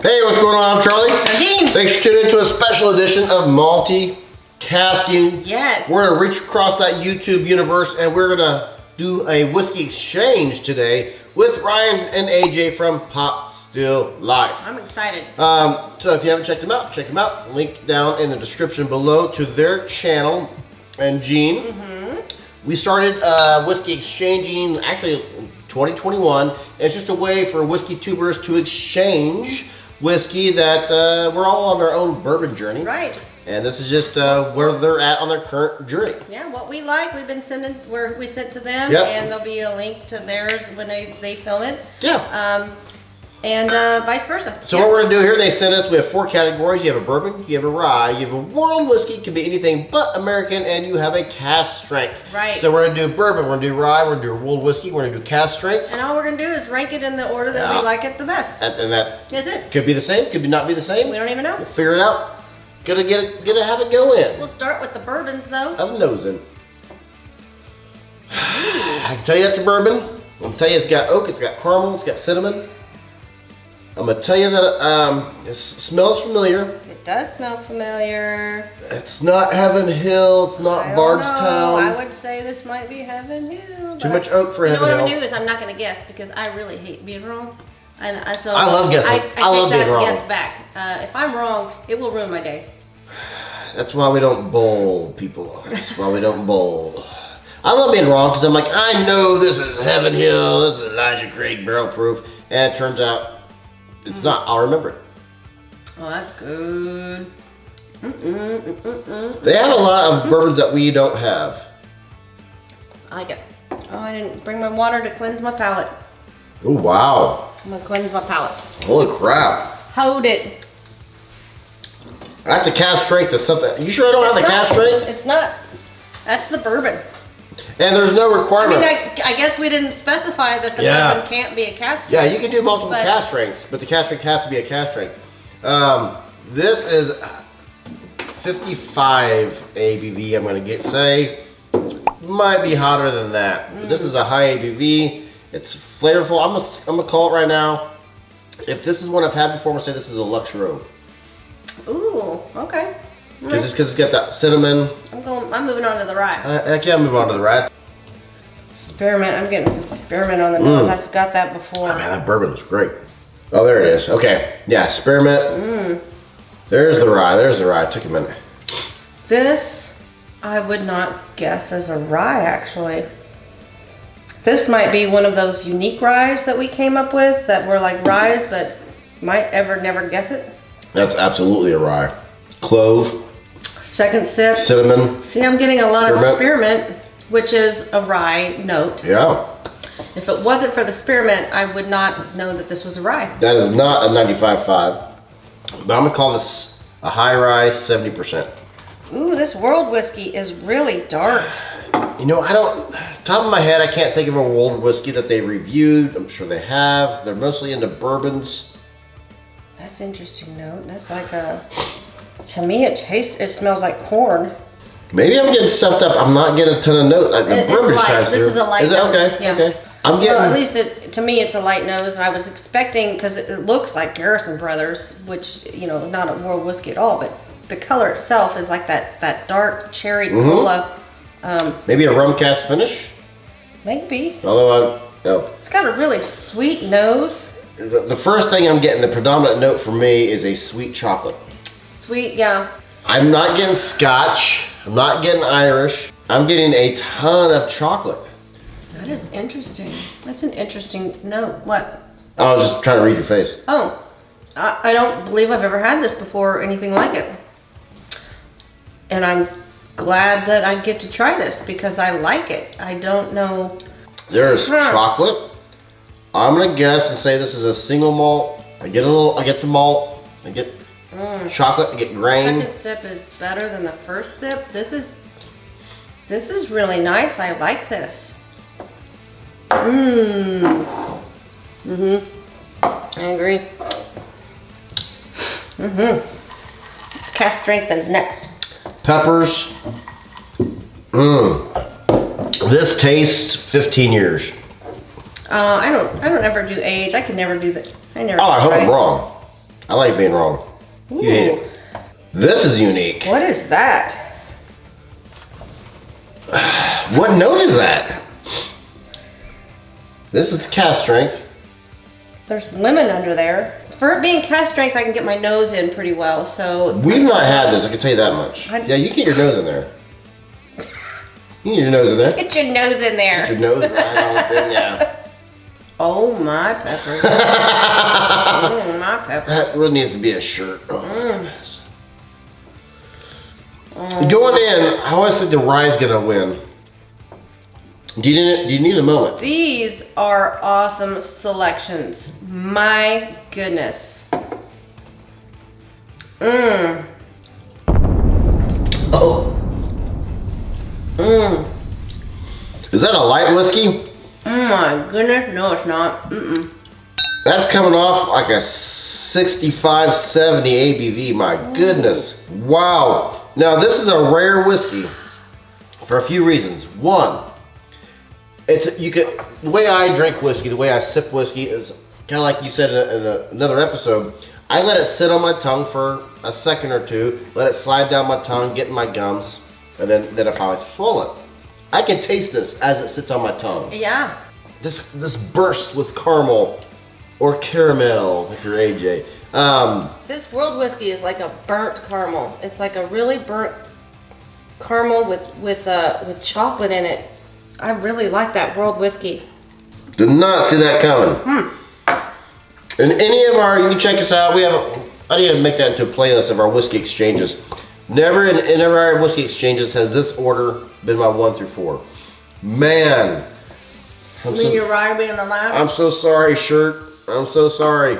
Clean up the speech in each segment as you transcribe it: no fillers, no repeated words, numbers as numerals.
Hey, what's going on? I'm Charlie. I'm Jean. Thanks for tuning into a special edition of Multicasking. Yes. We're going to reach across that YouTube universe and we're going to do a whiskey exchange today with Ryan and AJ from PotStilled Life. I'm excited. So if you haven't checked them out, check them out. Link down in the description below to their channel. And Jean, we started whiskey exchanging actually in 2021. It's just a way for WhiskeyTubers to exchange whiskey that we're all on our own bourbon journey. Right. And this is just where they're at on their current journey. Yeah, what we like, we've been sending, we sent to them, Yep. and there'll be a link to theirs when they film it. Yeah. And vice versa. So what we're gonna do here, they sent us, we have 4 categories. You have a bourbon, you have a rye, you have a world whiskey, it can be anything but American, and you have a cask strength. Right. So we're gonna do bourbon, we're gonna do rye, we're gonna do world whiskey, we're gonna do cask strength. And all we're gonna do is rank it in the order that we like it the best. And that That's it. could be the same, could not be the same. We don't even know. We'll figure it out. Gonna have it go in. We'll start with the bourbons though. I'm nosing. I can tell you that's a bourbon. I'm gonna tell you it's got oak, it's got caramel, it's got cinnamon. I'm gonna tell you that it smells familiar. It does smell familiar. It's not Heaven Hill, it's not Bardstown. I would say this might be Heaven Hill. Too much oak for You know Heaven what I'm Hill. gonna do is I'm not gonna guess because I really hate being wrong. And so I love guessing. I love take being that wrong. guess back. If I'm wrong, it will ruin my day. That's why we don't bowl, people. That's why we don't bowl. I love being wrong because I'm like, I know this is Heaven Hill, this is Elijah Craig barrel proof, and it turns out it's not. I'll remember it. Oh, that's good. They have a lot of bourbons that we don't have. I like it. Oh, I didn't bring my water to cleanse my palate. Oh, wow. I'm gonna cleanse my palate. Holy crap. Hold it. That's a cask strength. That's something. You sure I don't have the cask strength? It's not. That's the bourbon. And there's no I requirement. mean, I guess we didn't specify that the bourbon can't be a cask. Yeah, you can do multiple But- cask strengths, but the cask strength has to be a cask strength. This is 55 ABV. I'm going to say might be hotter than that. But this is a high ABV. It's flavorful. I'm gonna call it right now. If this is one I've had before, I'm gonna say this is a Lux Row. Ooh, okay. Because it's got that cinnamon. I'm moving on to the rye. Heck yeah, move on to the rye. Spearmint. I'm getting some spearmint on the nose. I forgot that before. Oh, man, that bourbon was great. Oh, there it is. Okay, yeah, spearmint. There's the rye. There's the rye. It took a minute. This, I would not guess as a rye, actually. This might be one of those unique ryes that we came up with that were like ryes, but might never guess it. That's absolutely a rye. Clove, Second sip. cinnamon. See, I'm getting a lot of Spearmint. spearmint, which is a rye note. Yeah, If it wasn't for the spearmint, I would not know that this was a rye. that is not a 95.5. But I'm gonna call this a high rye, 70%. Ooh, this world whiskey is really dark. You know, top of my head, I can't think of a world whiskey that they reviewed. I'm sure they have. They're mostly into bourbons. That's an interesting note. That's like to me it smells like corn. Maybe I'm getting stuffed up. I'm not getting a ton of notes. The It's bourbon light. shines This through. is a light Is it? nose. Okay, Yeah. okay. I'm Well, at getting, least to me it's a light nose. I was expecting, because it looks like Garrison Brothers, which, you know, not a world whiskey at all, but the color itself is like that dark cherry cola. maybe a rum cast finish? Maybe. Although, no. It's got a really sweet nose. The first thing I'm getting, the predominant note for me is a sweet chocolate. Sweet, yeah. I'm not getting Scotch. I'm not getting Irish. I'm getting a ton of chocolate. That is interesting. That's an interesting note. What? I was just trying to read your face. Oh, I don't believe I've ever had this before or anything like it. And I'm glad that I get to try this because I like it. I don't know. There's chocolate. I'm gonna guess and say this is a single malt. I get the malt. I get chocolate. I get grain. Second sip is better than the first sip. This is really nice. I like this. I agree. Cask Strength is next. Peppers. This tastes 15 years. I don't ever do age. I could never do that. I never. Oh, I hope try. I'm wrong. I like being wrong. You hate it. This is unique. What is that? What note is that? This is the Cask Strength. There's lemon under there. For it being Cask Strength, I can get my nose in pretty well, so... We've not had this, I can tell you that much. Yeah, you get your nose in there. You get your nose in there. Get your nose in there. Get your nose right on in there. Oh my peppers. Oh my peppers. That really needs to be a shirt. Oh my goodness. Going in, I always think the rye's gonna win. Do you need a moment? These are awesome selections. My goodness. Oh. Is that a light whiskey? Oh my goodness. No, it's not. That's coming off like a 65, 70 ABV. My goodness. Wow. Now this is a rare whiskey for a few reasons. One, the way I drink whiskey, the way I sip whiskey is kind of like you said in another episode. I let it sit on my tongue for a second or two, let it slide down my tongue, get in my gums, and then if I swallow it. I can taste this as it sits on my tongue. Yeah. This bursts with caramel or caramel if you're AJ. This World Whiskey is like a burnt caramel. It's like a really burnt caramel with chocolate in it. I really like that World Whiskey. Did not see that coming. And any of our, you can check us out. I need to make that into a playlist of our whiskey exchanges. Never in any of our whiskey exchanges has this order been my 1 through 4. Man. Your rye being the last? I'm so sorry, shirt. I'm so sorry.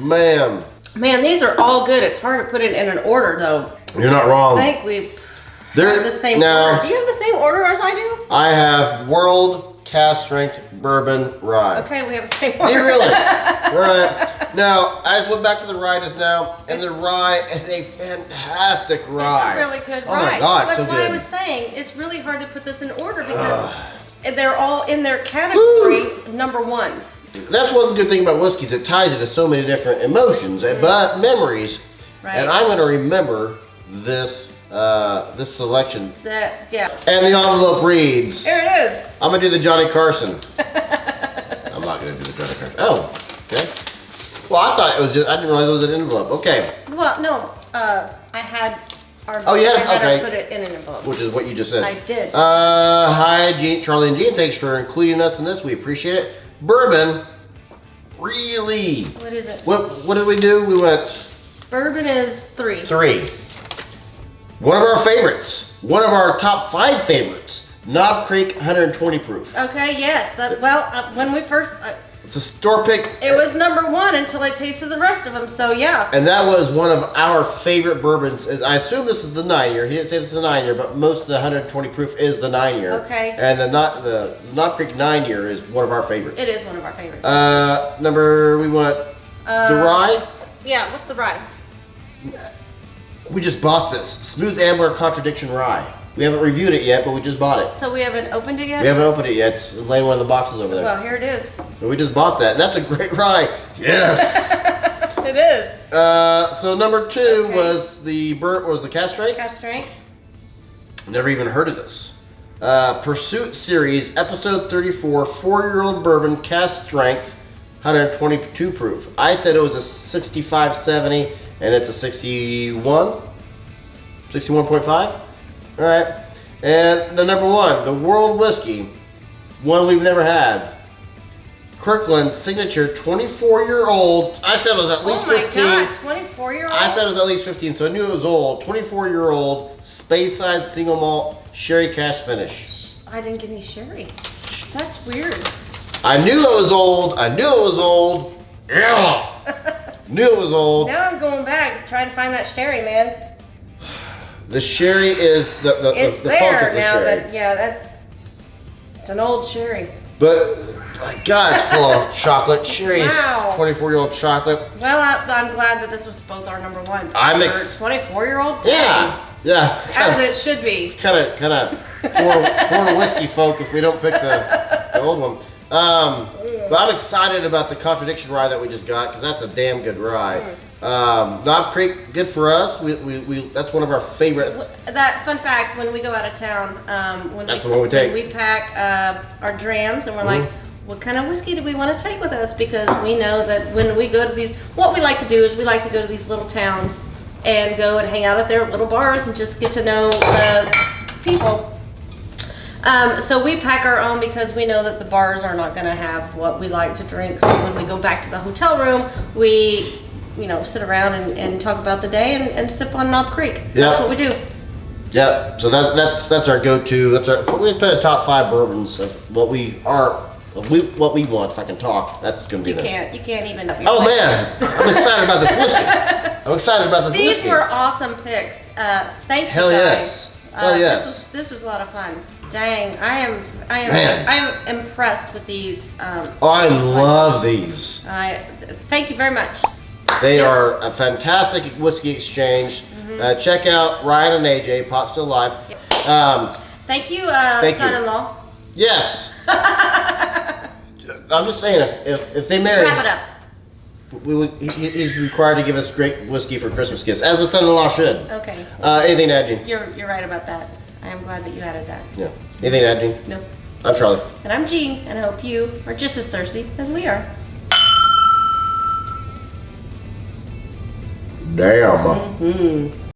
Man. Man, these are all good. It's hard to put it in an order though. You're not wrong. I think we have the same order. Do you have the same order as I do? I have World, Cask Strength, Bourbon, Rye. Okay, we have the same order. You really? Right. Now, I just went back to the rye just now, and the rye is a fantastic rye. It's a really good rye. rye. Oh my God, That's so why good. I was saying it's really hard to put this in order because they're all in their category number ones. That's one good thing about whiskey is it ties into so many different emotions, but memories. Right. And I'm going to remember this this selection. Yeah. And the envelope reads. Here it is. I'm going to do the Johnny Carson. I'm not going to do the Johnny Carson. Oh, okay. Well, I thought it was just, I didn't realize it was an envelope. Okay. Well, no, I had our, Oh, yeah? I had Okay. her put it in an envelope. Which is what you just said. I did. Hi, Charlie and Jean. Thanks for including us in this. We appreciate it. Bourbon. Really? What is it? What did we do? We went... Bourbon is 3. 3. One of our favorites. One of our top 5 favorites. Knob Creek 120 proof. Okay, yes. When we first... It's a store pick. it was number 1 until I tasted the rest of them, so yeah. And that was one of our favorite bourbons. I assume this is the 9-year. He didn't say this is the 9-year, but most of the 120 proof is the 9-year. Okay. And the Knob Creek 9-year is one of our favorites. It is one of our favorites. We want the rye. Yeah, what's the rye? We just bought this. Smooth Ambler Contradiction Rye. We haven't reviewed it yet, but we just bought it. So we haven't opened it yet? We haven't opened it yet. It's laying in one of the boxes over there. Well, here it is. So we just bought that. That's a great rye. Yes. It is. So number 2 was the Cask Strength. Cask Strength. Never even heard of this. Pursuit Series, Episode 34, 4-year-old bourbon, Cask Strength, 122 proof. I said it was a 65-70, and it's a 61.5. All right, and the number 1, the World Whiskey, one we've never had. Kirkland Signature 24-year-old. I said it was at least 15. Oh my God, 24-year-old? I said it was at least 15, so I knew it was old. 24-year-old, Speyside single malt, sherry cash finish. I didn't get any sherry. That's weird. I knew it was old. I knew it was old. Yeah. Knew it was old. Now I'm going back trying to find that sherry, man. The sherry is the It's the there funk of the now. sherry. It's an old sherry. But my God, it's full of chocolate. Sherry's Wow. 24-year-old chocolate. Well, I'm glad that this was both our number 1s. I'm For 24-year-old. Yeah. As it should be. Kind of poor whiskey folk if we don't pick the old one. But I'm excited about the Contradiction rye that we just got because that's a damn good rye. Knob Creek, good for us. We that's one of our favorite. That fun fact: when we go out of town, when we pack our drams, and we're like, what kind of whiskey do we want to take with us? Because we know that when we go to these, what we like to do is we like to go to these little towns and go and hang out at their little bars and just get to know people. So we pack our own because we know that the bars are not going to have what we like to drink. So when we go back to the hotel room, we, sit around and talk about the day and sip on Knob Creek. Yep. That's what we do. Yeah. So that's our go-to. We put a top 5 bourbons of what we want. If I can talk, that's going to be. You can't even. Oh man, I'm excited about this whiskey. These were awesome picks. Thank you Hell guys. Yes. This was a lot of fun. Dang, I am impressed with these. I love these. Thank you very much. They are a fantastic whiskey exchange. Check out Ryan and AJ, PotStilled Life. Thank you, son-in-law. Yes. I'm just saying, if they marry, wrap it up. He's required to give us great whiskey for Christmas gifts, as the son-in-law should. Okay. Anything to add, Gene? You're right about that. I am glad that you added that. Yeah. Anything to add, Gene? No. I'm Charlie. And I'm Jean, and I hope you are just as thirsty as we are. Damn.